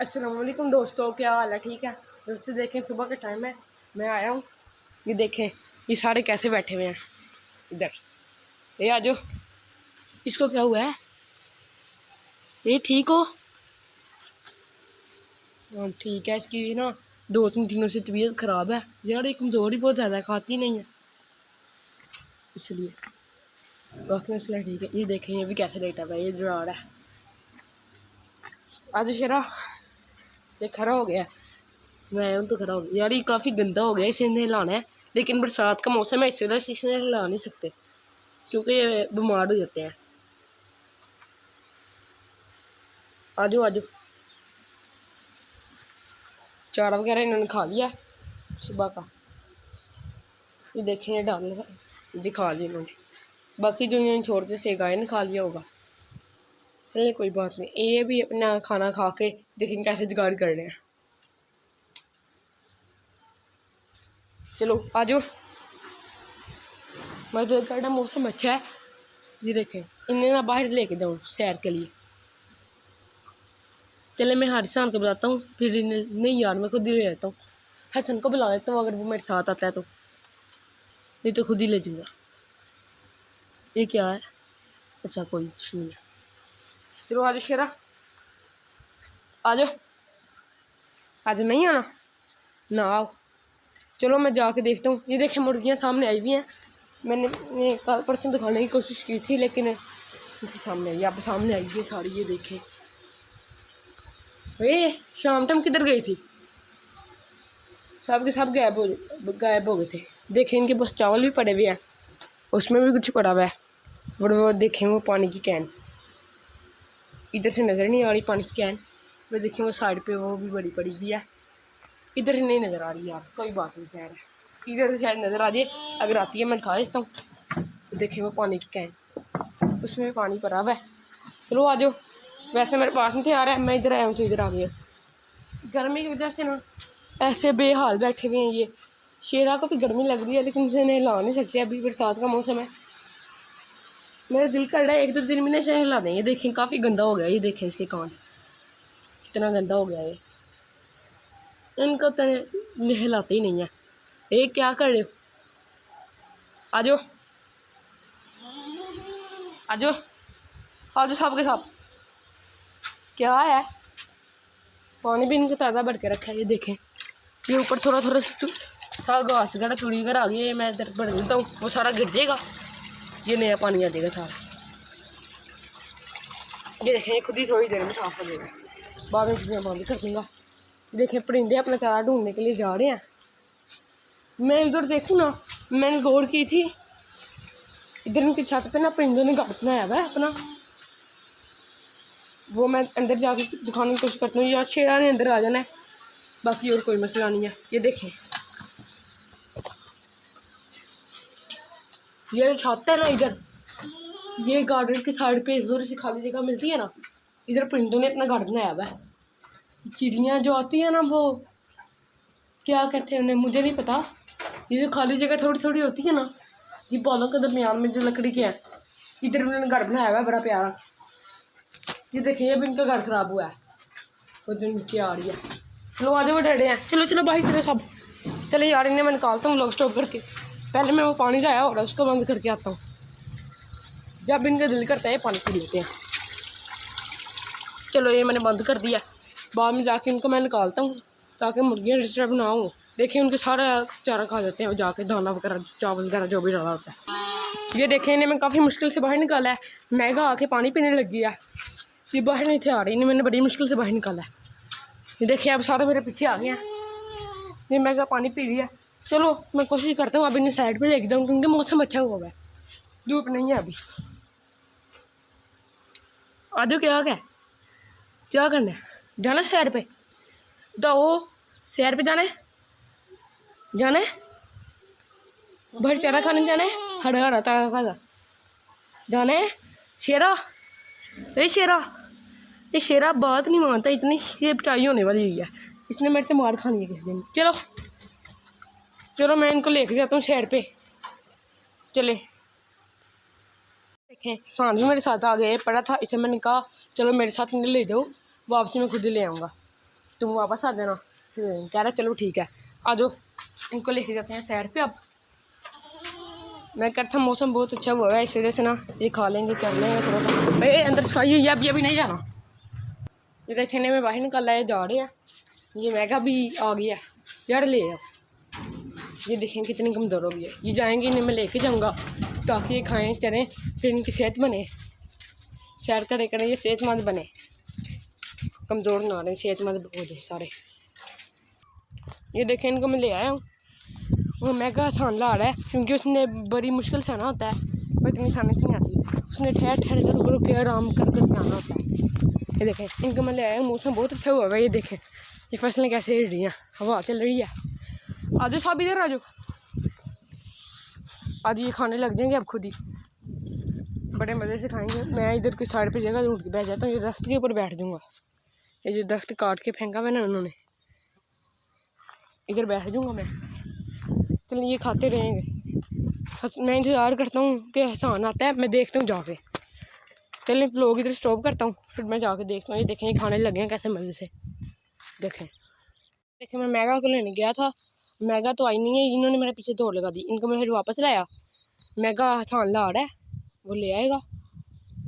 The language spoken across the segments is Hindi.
अस्सलाम वालेकुम दोस्तों, क्या हाल है? ठीक है दोस्तों। देखें सुबह का टाइम है, मैं आया हूँ। ये देखें ये सारे कैसे बैठे हुए हैं इधर। ये आ जाओ। इसको क्या हुआ है? ये ठीक हो? हाँ ठीक है। इसकी ना 2-3 दिनों से तबीयत ख़राब है यार। ये कमज़ोर ही बहुत ज़्यादा है, खाती नहीं है इसलिए। बाकी मसला ठीक है। ये देखें ये भी कैसे लेटा हुआ है, ये डरा रहा है। आज शेरा ये खड़ा हो गया। मैं आया हूँ तो खड़ा हो गया यार। ये काफ़ी गंदा हो गया, इसे नहलाना है। लेकिन बरसात का मौसम है, इससे वजह से इसे नहला नहीं सकते क्योंकि ये बीमार हो जाते हैं। आजो आजो। चारा वगैरह इन्होंने खा लिया सुबह का। ये देखें ये डाल ये खा लिया इन्होंने। बाकी जो इन्होंने छोड़ते से गाय ने खा लिया होगा। चलिए कोई बात नहीं। ये भी अपना खाना खा के देखें कैसे जुगाड़ कर रहे हैं। चलो आजो। मतलब का मौसम अच्छा है। ये देखें इन्हें ना बाहर लेके जाऊँ सैर के लिए। चले मैं हसन को बुलाता हूँ, फिर नहीं यार मैं खुद ही ले जाता हूँ। हसन को बुला लेता हूँ, अगर वो मेरे साथ आता है तो। नहीं तो खुद ही ले जाऊँगा। ये क्या है? अच्छा कोई नहीं है। चलो आज शेरा आ जाओ। आज नहीं आना ना आओ। चलो मैं जाके देखता हूँ। ये देखें मुर्गियाँ सामने आई हुई हैं। मैंने कल परसों दिखाने की कोशिश की थी लेकिन इनके सामने आई। अब सामने आई है सारी। ये देखें ये शाम टाइम किधर गई थी? सब के सब गायब हो गए थे। देखें इनके पास चावल भी पड़े हुए हैं, उसमें भी कुछ पड़ा हुआ है। बट वो देखें वो पानी की कैन इधर से नज़र नहीं आ रही। पानी की कैन वो देखें वो साइड पे वो भी बड़ी पड़ी हुई है। इधर नहीं नज़र आ रही यार। कोई बात नहीं, खैर इधर से शायद नज़र आ जाए। अगर आती है मैं दिखा देता हूँ। देखें वो पानी की कैन, उसमें भी पानी भरा हुआ है। चलो आ जाओ। वैसे मेरे पास नहीं थे आ रहा है, मैं इधर आया हूँ तो इधर आ गया। गर्मी की वजह से ना ऐसे बेहाल बैठे हुए हैं। ये शेरा को भी गर्मी लग रही है लेकिन उसे नहला नहीं सकते, अभी बरसात का मौसम है। मेरा दिल कर रहा है 1-2 दिन में इसे नहला दें। ये देखें काफ़ी गंदा हो गया। ये देखें इसके कान कितना गंदा हो गया है। इनको तो नहलाते ही नहीं है। ये क्या कर रहे हो? आ जाओ आ जाओ आ जाओ साहब के साथ। क्या है? पानी भी इनका ताज़ा भर के रखा है। ये देखें ये ऊपर थोड़ा थोड़ा सा घास वगैरह तुड़ी वगैरह आ गई है। मैं इधर भर देता हूँ, वो सारा गिर जाएगा। ये नया पानी आ जाएगा सारा। ये देखें खुद ही थोड़ी देर में साफ हो जाएगा। बाद में चीज़ें बंद कर दूँगा। देखें परिंदे अपना चारा ढूंढने के लिए जा रहे हैं। मैं इधर देखूँ ना, मैंने गौर की थी इधर उनकी छत पे ना परिंदों ने घर बनाया हुआ है अपना। वो मैं अंदर जाके दिखाने की कोशिश करती हूँ। यार शेरा ने अंदर आ जाना है, बाकी और कोई मसला नहीं है। ये देखें ये छत है ना इधर, ये गार्डन के साइड पे थोड़ी सी खाली जगह मिलती है ना, इधर परिंदों ने अपना घर बनाया हुआ है। चिड़ियाँ जो आती है ना वो क्या कहते हैं उन्हें, मुझे नहीं पता। ये जो खाली जगह थोड़ी थोड़ी होती है ना, ये पौधों के दरमियान में जो लकड़ी के है, इधर उन्होंने घर बनाया हुआ है बड़ा प्यारा। ये देखिए अब इनका घर खराब हुआ है, वो जो नीचे आ रही है। चलो आधे वो डरे हैं। चलो चलो बाहर चलो सब। चलो यार इन्हें मैं निकालता हूँ लोग स्टॉप करके। पहले मैं वो पानी जाया हो रहा है उसको बंद करके आता हूँ। जब इनका दिल करता है पानी पी लेते हैं। चलो ये मैंने बंद कर दिया। बाद में जाके इनको मैं निकालता हूँ ताकि मुर्गियाँ डिस्टर्ब ना हो। देखिए उनके सारा चारा खा जाते हैं वो जाके, दाना वगैरह चावल वगैरह जो भी डाला होता है। ये देखें इन्हें मैं काफ़ी मुश्किल से बाहर निकाला है। मैगा आके पानी पीने लग गया। ये बाहर नहीं थे आ रही, इन्हें मैंने बड़ी मुश्किल से बाहर निकाला है। ये देखिए अब सारे मेरे पीछे आ गए हैं। ये मैगा पानी पी लिया। चलो मैं कोशिश करता हूँ अब इन्हें साइड पर लेके जाऊँ क्योंकि मौसम अच्छा हुआ है, धूप नहीं है अभी। आज क्या करना है? जाना सैर पे? तो सैर पे जाना है भर चारा खाने जाना है, हरा हरा ताजा ताजा जाना है। शेरा ये शेरा बात नहीं मानता, इतनी ये पिटाई होने वाली हुई है। इसने मेरे से मार खानी है किसी दिन। चलो मैं इनको लेके जाता हूँ सैर पे। चले देखें सांझ भी मेरे साथ आ गए, पड़ा था इसे मैंने कहा चलो मेरे साथ इन्हें ले जाओ, वापसी में खुद ही ले आऊँगा। तुम वापस आ जाना। फिर कह रहा चलो ठीक है, आ जाओ, इनको लेके जाते हैं सैर पे। अब मैं कहता मौसम बहुत अच्छा हुआ है, इस वजह से ना ये खा लेंगे, चल लेंगे थोड़ा सा। भाई अंदर सफाई हुई है, अभी नहीं जाना। ये देखने में बाहर निकल आए जा रहे हैं। ये मैगा भी आ गया यार, ले आओ। ये देखें कितनी कमज़ोर हो गई है। ये जाएंगे, इन्हें मैं लेके जाऊँगा ताकि ये खाएँ चलें, फिर इनकी सेहत बने, सैर करें ये सेहतमंद बने, कमज़ोर ना रहे, सेहतमंद हो जाए सारे। ये देखें इनको मैं ले आया हूँ। वो मैगा आसान ला रहा है क्योंकि उसने बड़ी मुश्किल से आना होता है, वो इतनी आसानी से नहीं आती। उसने ठहर ठहर कर रुक रुक के आराम कर कर आना होता है। ये देखें इनको मैं ले आया हूँ। मौसम बहुत अच्छा हुआ है। ये देखें ये फसलें कैसे हिल रही हैं, हवा चल रही है। आ जाओ सब इधर आ जाओ। आज ये खाने लग जाएंगे अब खुद ही, बड़े मज़े से खाएंगे। मैं इधर की साइड पे जगह ढूंढ के बैठ जाता हूँ, ये दरख्त के ऊपर बैठ जाऊँगा। ये जो दरख्त काट के फेंका हुआ ना उन्होंने, इधर बैठ जाऊँगा मैं। चलिए ये खाते रहेंगे। मैं इंतज़ार करता हूँ कि हसान आता है, मैं देखता हूँ जाके। चलिए व्लॉग इधर स्टॉप करता हूँ, फिर मैं जाके देखता हूँ। ये देखें ये खाने लगे हैं कैसे मज़े से। देखें मैं मैगा को लेने गया था, मैगा तो आई नहीं है, इन्होंने मेरे पीछे दौड़ लगा दी। इनको मैं फिर वापस लाया, मैगा हसान ला रहा है, वो ले आएगा।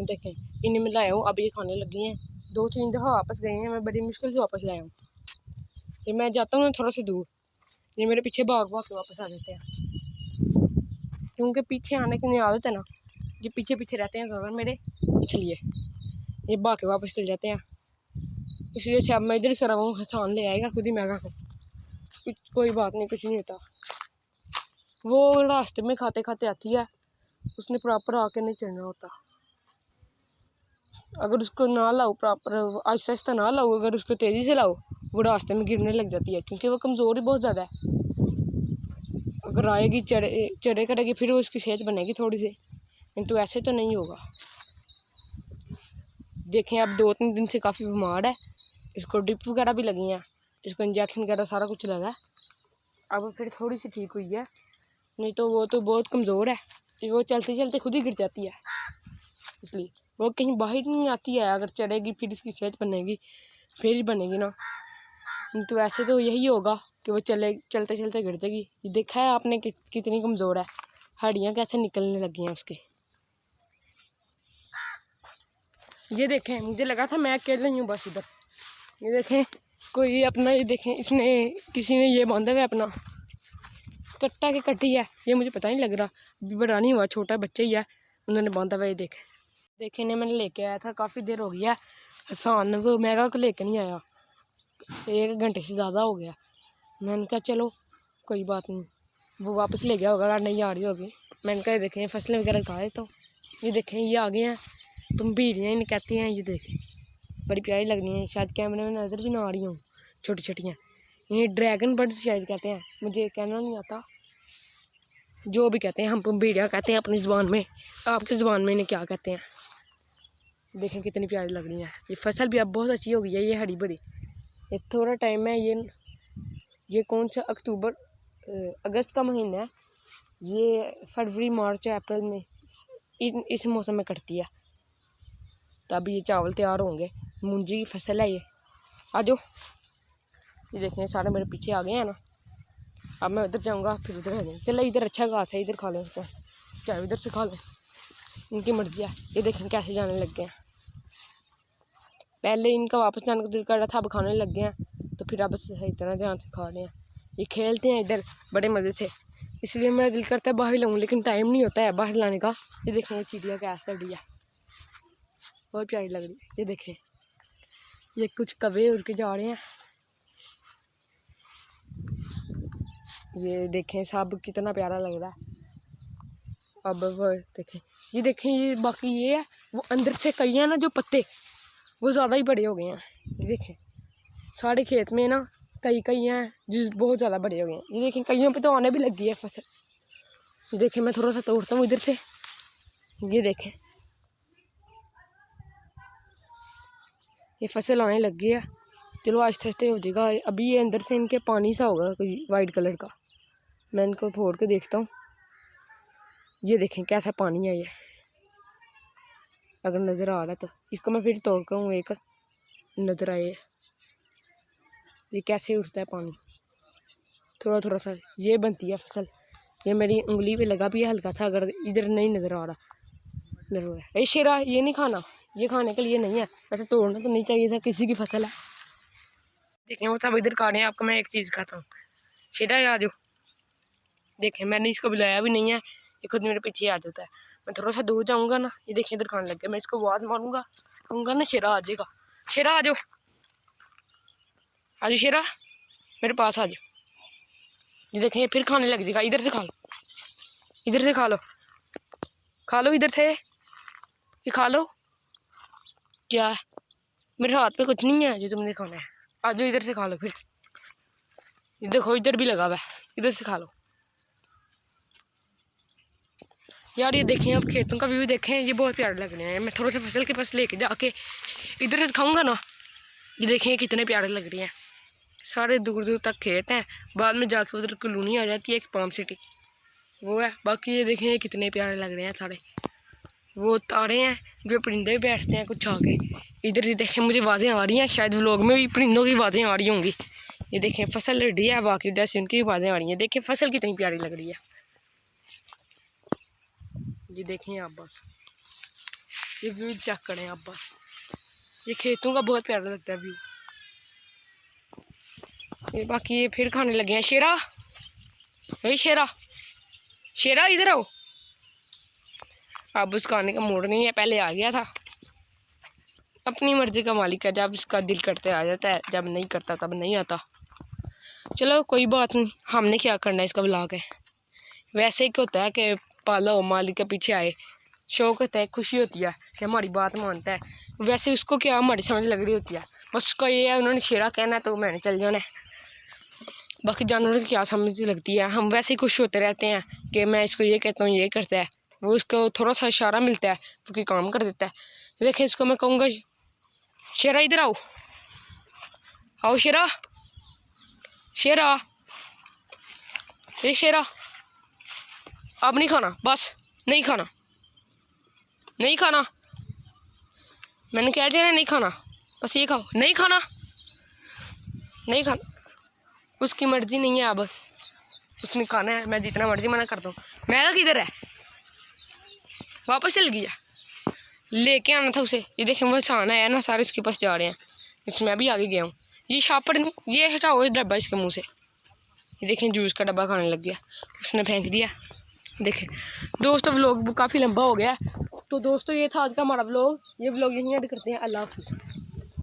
देखें इन्हें मैं लाया हूँ, अब ये खाने लगी हैं। 2-3 दफ़ा वापस गए हैं, मैं बड़ी मुश्किल से वापस लाया हूँ। ये मैं जाता हूँ ना थोड़ा सा दूर, ये मेरे पीछे भाग भाग के वापस आ जाते हैं, क्योंकि पीछे आने की नहीं आदत है ना, ये पीछे पीछे रहते हैं ज़्यादा मेरे, इसलिए ये भाग के वापस चल जाते हैं। इसलिए से अब मैं इधर खड़ा हूँ, हसान ले आएगा खुद ही मैगा को। कोई बात नहीं, कुछ नहीं होता। वो रास्ते में खाते खाते आती है, उसने प्रॉपर आके नहीं चढ़ना होता। अगर उसको ना लाओ प्रॉपर, आहिस्ता आहिस्ता ना लाओ, अगर उसको तेज़ी से लाओ वो रास्ते में गिरने लग जाती है, क्योंकि वो कमज़ोर ही बहुत ज़्यादा है। अगर आएगी चढ़े करेगी फिर वो उसकी सेहत बनेगी थोड़ी सी, किंतु ऐसे तो नहीं होगा। देखें अब 2-3 दिन से काफ़ी बीमार है, इसको ड्रिप वगैरह भी लगी हैं, इसको इंजेक्शन वगैरह सारा कुछ लगा है। अब फिर थोड़ी सी ठीक हुई है, नहीं तो वो तो बहुत कमज़ोर है, वो चलते चलते खुद ही गिर जाती है। इसलिए वो कहीं बाहर नहीं आती है, अगर चढ़ेगी फिर इसकी सेहत बनेगी, फिर ही बनेगी ना। तो ऐसे तो यही होगा कि वो चलते चलते गिर जाएगी। ये देखा है आपने कितनी कमज़ोर है, हड्डियाँ कैसे निकलने लगी हैं उसके। ये देखें मुझे लगा था मैं अकेले ही हूँ बस इधर। ये देखें कोई अपना, ये देखें इसने किसी ने ये बांधा हुआ है अपना कट्टा के कट्टी है, ये मुझे पता नहीं लग रहा, अभी बड़ा नहीं हुआ, छोटा बच्चा ही है, उन्होंने बांधा हुआ। ये देखें ने मैंने लेके आया था, काफ़ी देर हो गया। हसान वो मैगा को लेके नहीं आया, 1 घंटे से ज़्यादा हो गया। मैंने कहा चलो कोई बात नहीं, वो वापस ले गया होगा, नहीं आ रही होगी। मैंने कहा देखें फसलें वगैरह खा रहे, तो ये देखें ये आ गए हैं पम्बीरियाँ इन्हें कहती हैं। ये देखें बड़ी प्यारी लग रही हैं, शायद कैमरे में नज़र भी ना आ रही हूँ, छोटी छोटियाँ। ये ड्रैगन बर्ड शायद कहते हैं, मुझे कहना नहीं आता, जो भी कहते हैं हम पम्बीरियाँ कहते हैं अपनी ज़ुबान में, आपकी ज़ुबान में इन्हें क्या कहते हैं। देखें कितनी प्यारी लग रही हैं। ये फसल भी अब बहुत अच्छी हो गई है, ये हरी भरी। ये थोड़ा टाइम है, ये कौन सा अगस्त का महीना है, ये फरवरी मार्च अप्रैल में इस मौसम में कटती है, तब ये चावल तैयार होंगे। मूंजी की फसल है ये। आ जाओ, ये देखें सारे मेरे पीछे आ गए हैं ना। अब मैं उधर जाऊँगा फिर उधर आ जाऊँगा। चलो इधर अच्छा घास है, इधर खा लें उसको, चाहे उधर से खा लें, इनकी मर्जी है। ये देखें कैसे जाने लग गए हैं, पहले इनका वापस जाने का दिल कर रहा था, अब खाने लग गए हैं, तो फिर अब सही तरह ध्यान से खा रहे हैं। ये खेलते हैं इधर बड़े मज़े से, इसलिए मेरा दिल करता है बाहर लाऊं, लेकिन टाइम नहीं होता है बाहर लाने का। ये देखें चिड़िया कैसे कर रही है, बहुत प्यारी लग रही है। ये देखें ये कुछ कौवे उड़ के जा रहे हैं। ये देखें सब कितना प्यारा लग रहा है। अब वो देखें, ये देखें ये बाकी ये है, वो अंदर से कई हैं ना जो पत्ते, वो ज़्यादा ही बड़े हो गए हैं। ये देखें सारे खेत में ना कई हैं जिस बहुत ज़्यादा बड़े हो गए हैं। ये देखें कईयों पे तो आने भी लगी है फसल। ये देखें मैं थोड़ा सा तोड़ता हूँ इधर से, ये देखें ये फसल आने लग गई है। चलो आहिस्ते आहिस्ते हो जाएगा। अभी ये अंदर से इनके पानी सा होगा कोई वाइट कलर का, मैं इनको फोड़ के देखता हूँ। ये देखें कैसा पानी है ये, अगर नज़र आ रहा है तो इसको मैं फिर तोड़ कर एक नज़र आए। ये कैसे उठता है पानी, थोड़ा थोड़ा सा ये बनती है फसल। ये मेरी उंगली पे लगा भी है हल्का सा, अगर इधर नहीं नज़र आ रहा। ये शेरा ये नहीं खाना, ये खाने के लिए नहीं है, वैसे तोड़ना तो नहीं चाहिए था, किसी की फसल है। देखें वो सब इधर खा रहे हैं। आपको मैं एक चीज़ कहता हूँ, शेरा आ जाओ। देखें मैंने इसको बुलाया भी नहीं है, ये खुद मेरे पीछे आ जाता है। मैं थोड़ा सा दूर जाऊँगा ना, ये देखें इधर खाने लग गया। मैं इसको आवाज़ मारूंगा, कहूँगा ना शेरा आ जाएगा, शेरा आ जाओ, आ जाओ शेरा मेरे पास आ जाओ। ये देखें फिर खाने लग जाएगा। इधर से खा लो, इधर से खा लो, खा लो इधर से, ये खा लो। क्या है मेरे हाथ पे कुछ नहीं है जो तुमने खाना है, आ जाओ इधर से खा लो। फिर देखो इधर भी लगा हुआ है, इधर से खा लो। यार ये देखें, आप खेतों का व्यू देखें, ये बहुत प्यारे लग रहे हैं। मैं थोड़ा सा फसल के पास लेके जाके इधर से दिखाऊंगा ना, ये देखें कितने प्यारे लग रहे हैं। सारे दूर दूर तक खेत हैं, बाद में जाके उधर कॉलोनी आ जाती है एक पाम सिटी, वो है। बाकी ये देखें कितने प्यारे लग रहे हैं सारे। वो तारे हैं जो परिंदे भी बैठते हैं कुछ आके। इधर से देखें मुझे आवाज़ें आ रही हैं, शायद व्लॉग में भी परिंदों की आवाज़ें आ रही होंगी। ये देखें फसल रेडी है, बाकी उधर से उनकी आवाज़ें आ रही हैं। देखें फसल कितनी प्यारी लग रही है। ये देखें आप बस, ये व्यू चेक करें आप बस, ये खेतों का बहुत प्यारा लगता है व्यू। ये बाकी ये फिर खाने लगे हैं। शेरा भाई, शेरा शेरा इधर आओ। अब उसका आने का मूड नहीं है, पहले आ गया था। अपनी मर्जी का मालिक है, जब इसका दिल करते आ जाता है, जब नहीं करता तब नहीं आता। चलो कोई बात नहीं, हमने क्या करना है, इसका ब्लॉग है। वैसे ही होता है कि पालो मालिक के पीछे आए, शौक होता है, खुशी होती है कि हमारी बात मानता है। वैसे उसको क्या हमारी समझ लग रही होती है, बस उसका ये है उन्होंने शेरा कहना है तो मैंने चल जाना है। बाकी जानवरों की क्या समझ लगती है, हम वैसे ही खुश होते रहते हैं कि मैं इसको ये कहता हूँ ये करता है, वो उसको थोड़ा सा इशारा मिलता है वो कोई काम कर देता है। देखिए इसको मैं कहूँगा शेरा इधर आओ, आओ शेरा, शेरा ये शेरा अब नहीं खाना, बस नहीं खाना, नहीं खाना, मैंने कह दिया ना नहीं खाना, बस ये खाओ, नहीं खाना, नहीं खाना। उसकी मर्जी नहीं है, अब उसने खाना है, मैं जितना मर्जी मना कर दूँ। मैगा किधर है, वापस चल गया, लेके आना था उसे। ये देखें वो इंसान है ना, सारे इसके पास जा रहे हैं, इसमें मैं भी आगे गया हूँ। ये शापर ये हटाओ इस डब्बा इसके मुँह से। ये देखें जूस का डब्बा खाने लग गया, उसने फेंक दिया। देखें दोस्तों व्लॉग काफ़ी लंबा हो गया, तो दोस्तों ये था आज का हमारा व्लॉग। ये व्लॉग यहीं ऐड करते हैं। अल्लाह हाफ़िज़।